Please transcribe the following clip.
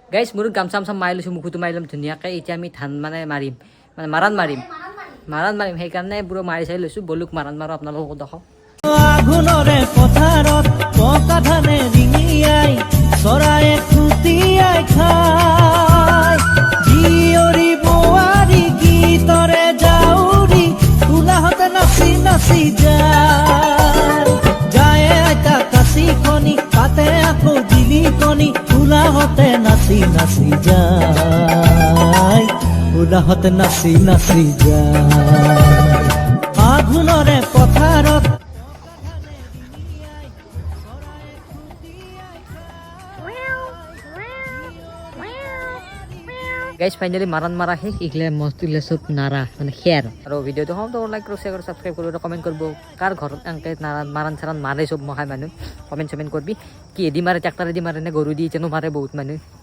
গাইছ মোৰ গামচাম চাম মাৰি লৈছোঁ মুখটো মাৰি ল'ম ধুনীয়াকৈ এতিয়া আমি ধান মানে মাৰিম মানে মাৰাণ মাৰিম সেইকাৰণে পুৰো মাৰি চাই লৈছোঁ বলুক মাৰাণ মাৰো আপোনালোকক দেখাওঁ আগুনৰে পথাৰত পকা ধানে ৰিঙিয়াই চৰায়ে খুটিয়াই খায় জিয়ৰি বোৱাৰী গীতৰে যাউৰি ওলাহতে নাচি নাচি যায় যায় আইতা কাচি কণী তাতে আকৌ জিলি কণী ওলাহতে নাচি নাচি যায় ওলাহতে নাচি নাচি যায় আগুনরে পথাৰত গাইজ ফাইনালি মাৰাণ মাৰা শেষ এইগিলা মস্ত এইগিলা চব নাৰা মানে খেৰ আৰু ভিডিঅ'টো হম তো লাইক কৰক শ্বেয়াৰ কৰক ছাবস্ক্ৰাইব কৰক আৰু কমেণ্ট কৰিব কাৰ ঘৰত এনেকৈ মাৰাণ চাৰাণ মাৰে চব মহাই মানুহ কমেণ্ট চমেণ্ট কৰবি কি এদি মাৰে ট্ৰেক্টৰেদি মাৰে নে গৰু দি এতিয়ানো মাৰে বহুত মানুহ